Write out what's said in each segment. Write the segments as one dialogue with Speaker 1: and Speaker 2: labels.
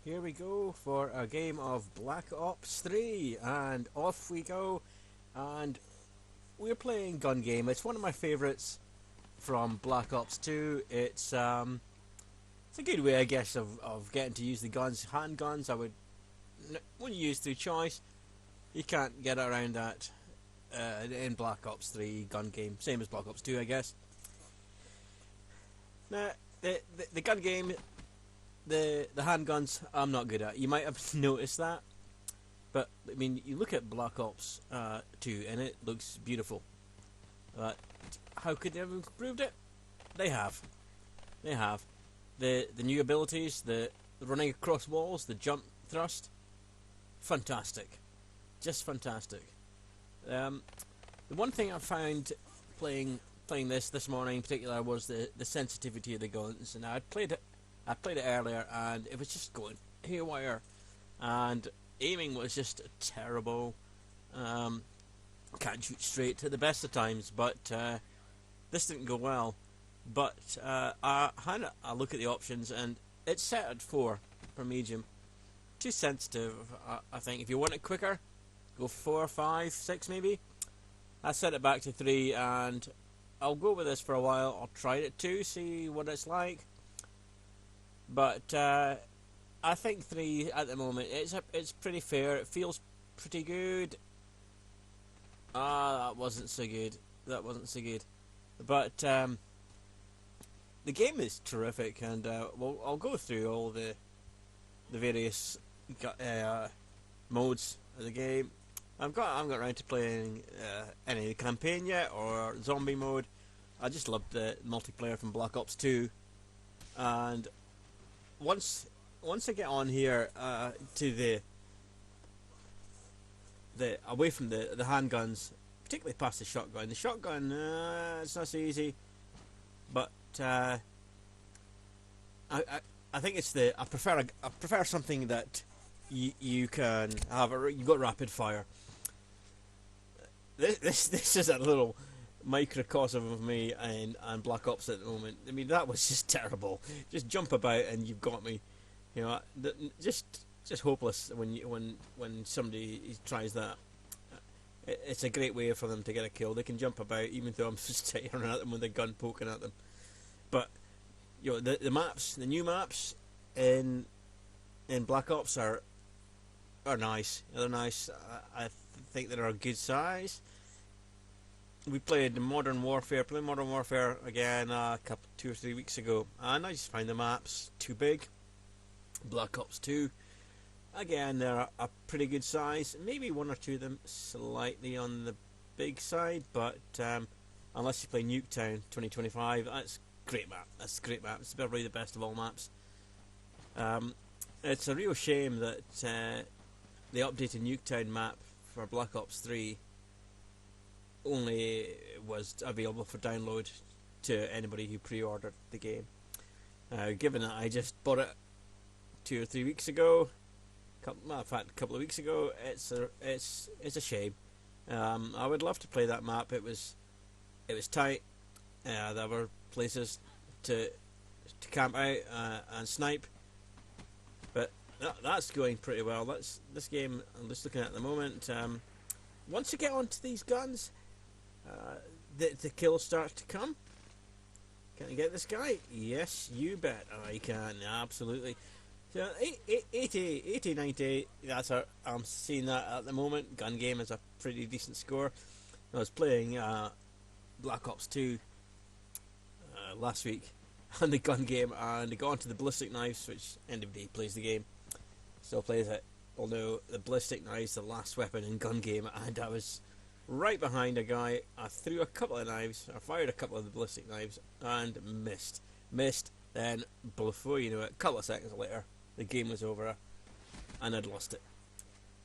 Speaker 1: Here we go for a game of Black Ops 3, and off we go. And we're playing Gun Game. It's one of my favourites from Black Ops 2. It's a good way, I guess, of getting to use the guns. Handguns, when you use through choice, you can't get around that in Black Ops 3 Gun Game. Same as Black Ops 2, I guess. Now, the gun game, the handguns, I'm not good at. You might have noticed that. But, I mean, you look at Black Ops 2 and it looks beautiful. But how could they have improved it? They have. They have. The new abilities, the running across walls, the jump thrust, fantastic. Just fantastic. The one thing I found playing this morning in particular was the sensitivity of the guns. And I played it earlier and it was just going haywire. And aiming was just terrible. Can't shoot straight to the best of times, but this didn't go well. But I had a look at the options, and it's set at 4 for medium. Too sensitive, I think. If you want it quicker, go 4, 5, 6 maybe. I set it back to 3, and I'll go with this for a while. I'll try it at 2, see what it's like. But I think 3 at the moment, it's pretty fair. It feels pretty good. That wasn't so good. But the game is terrific, and I'll go through all the various modes of the game. I haven't got around to playing any of the campaign yet or zombie mode. I just loved the multiplayer from Black Ops 2, and once I get on here to the away from the handguns, particularly past the shotgun. The shotgun, it's not so easy, but I think it's I prefer something that you can have. You got rapid fire. This is a little microcosm of me and Black Ops at the moment. I mean, that was just terrible. Just jump about and you've got me. You know, just hopeless when somebody tries that. It's a great way for them to get a kill. They can jump about even though I'm just staring at them with a gun poking at them. But you know, the new maps in Black Ops are nice. They're nice. I think they're a good size. We played Modern Warfare again 2 or 3 weeks ago, and I just find the maps too big. Black Ops 2, again, they're a pretty good size. Maybe 1 or 2 of them slightly on the big side, but unless you play Nuketown 2025, that's a great map. It's probably the best of all maps. It's a real shame that the updated Nuketown map for Black Ops 3 only was available for download to anybody who pre-ordered the game. Given that I just bought it 2 or 3 weeks ago, in fact, a couple of weeks ago, it's a shame. I would love to play that map. It was tight. There were places to camp out and snipe, but that's going pretty well. This game I'm just looking at the moment. Once you get onto these guns, the kill starts to come. Can I get this guy? Yes, you bet I can. Absolutely. So 80, 90. I'm seeing that at the moment. Gun Game is a pretty decent score. I was playing Black Ops 2 last week on the Gun Game, and I got onto the ballistic knives, which anybody plays the game still plays it. Although the ballistic knives, the last weapon in Gun Game, and I was right behind a guy. I threw a couple of knives. I fired a couple of the ballistic knives and missed. Then before you know it, a couple of seconds later, the game was over and I'd lost it.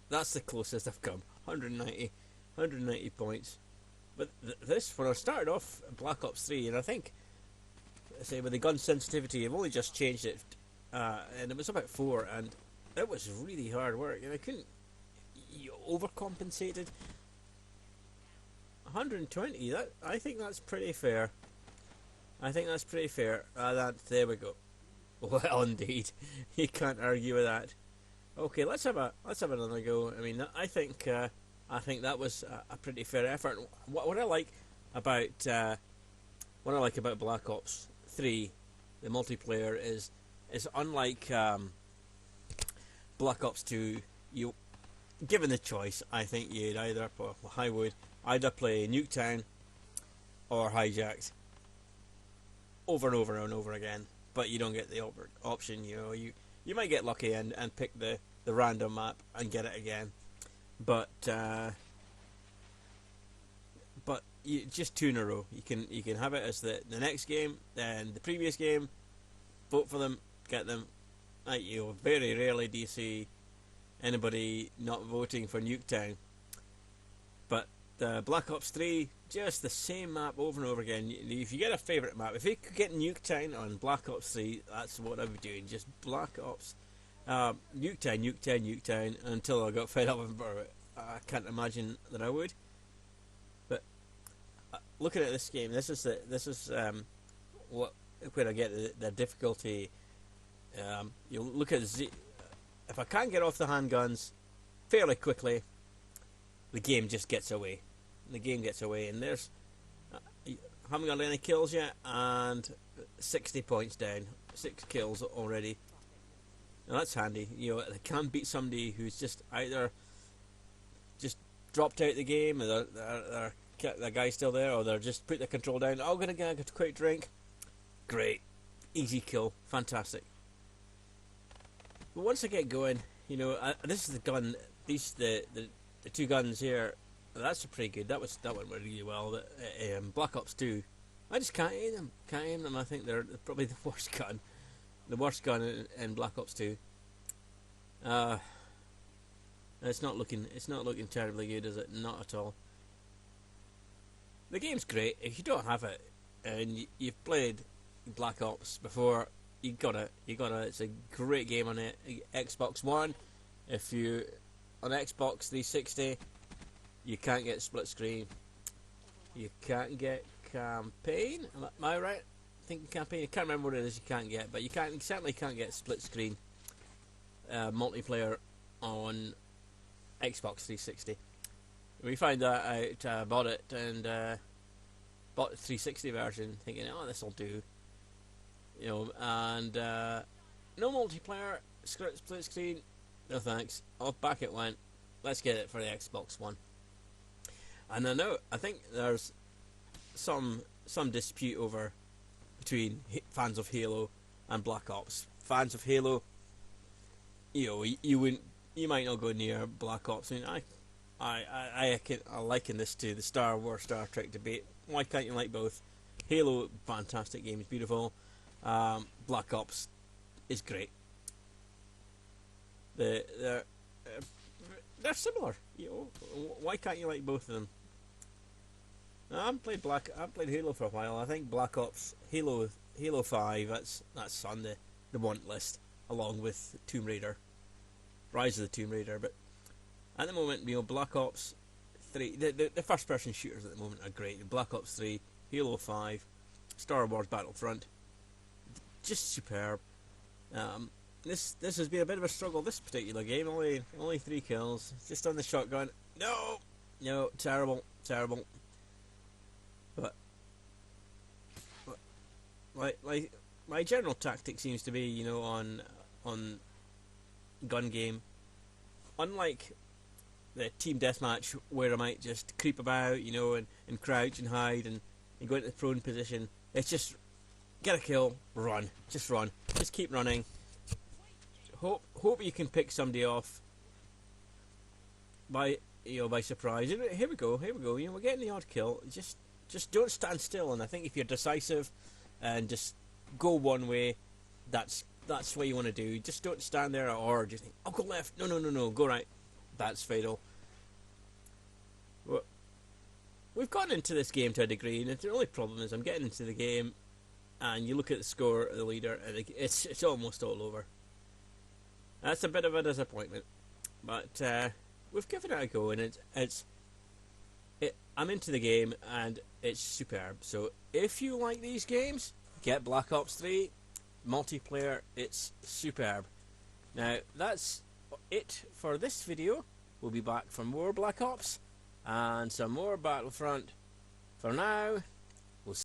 Speaker 1: That's the closest I've come. 190 points. But this, when I started off Black Ops 3, and I think, say, with the gun sensitivity, I've only just changed it, and it was about 4, and it was really hard work, and I couldn't. You overcompensated. 120. I think that's pretty fair. There we go. Well, indeed, you can't argue with that. Okay, let's have another go. I mean, I think that was a pretty fair effort. What I like about Black Ops 3, the multiplayer is unlike Black Ops 2. You given the choice, I think you'd either I would either play Nuketown or Hijacked over and over and over again, but you don't get the option. You might get lucky and pick the random map and get it again, but just two in a row. You can have it as the next game, then the previous game, vote for them, get them. Very rarely do you see anybody not voting for Nuketown. But Black Ops 3, just the same map over and over again. If you get a favourite map, if you could get Nuketown on Black Ops 3, that's what I would be doing. Just Black Ops, Nuketown, until I got fed up with it. I can't imagine that I would. But looking at this game, this is where I get the difficulty. You look at if I can't get off the handguns fairly quickly, the game just gets away. The game gets away, and there's haven't got any kills yet, and 60 points down, 6 kills already. Now that's handy. They can beat somebody who's just either just dropped out of the game, or the guy's still there, or they're just put the control down. Oh, gonna get a quick drink. Great, easy kill, fantastic. But once I get going, this is the gun. The two guns here. That's pretty good. That went really well. But Black Ops 2, I just can't aim them. Can't aim them. I think they're probably the worst gun. The worst gun in Black Ops 2. It's not looking terribly good, is it? Not at all. The game's great. If you don't have it and you've played Black Ops before, you gotta. It's a great game on it. Xbox One. If you on Xbox 360, you can't get split screen. You can't get campaign. Am I right? Thinking campaign. I can't remember what it is. You can't get, but you certainly can't get split screen multiplayer on Xbox 360. We found that out. Bought it and bought the 360 version, thinking, oh, this will do. And no multiplayer, split screen, no thanks. Off back it went. Let's get it for the Xbox One. And I think there's some dispute between fans of Halo and Black Ops. Fans of Halo, you might not go near Black Ops. I mean, I liken this to the Star Wars Star Trek debate. Why can't you like both? Halo, fantastic game, it's beautiful. Black Ops is great. They're similar. Why can't you like both of them? I haven't played Halo for a while. I think Black Ops Halo 5. That's on the want list, along with Tomb Raider, Rise of the Tomb Raider. But at the moment, Black Ops 3, the first person shooters at the moment are great. Black Ops 3, Halo 5, Star Wars Battlefront, just superb. This has been a bit of a struggle, this particular game. Only 3 kills, just on the shotgun. No, terrible. But my general tactic seems to be, on gun game, unlike the team deathmatch where I might just creep about, and crouch and hide and go into the prone position. It's just get a kill, run, just keep running. Hope you can pick somebody off by surprise. Here we go. We're getting the odd kill. Just don't stand still. And I think if you're decisive and just go one way, that's what you want to do. Just don't stand there or just think, I'll go left. No, go right. That's fatal. Well, we've gotten into this game to a degree, and the only problem is I'm getting into the game, and you look at the score of the leader, and it's almost all over. That's a bit of a disappointment, but we've given it a go, and I'm into the game, and it's superb. So if you like these games, get Black Ops 3, multiplayer, it's superb. Now, that's it for this video. We'll be back for more Black Ops and some more Battlefront. For now, we'll see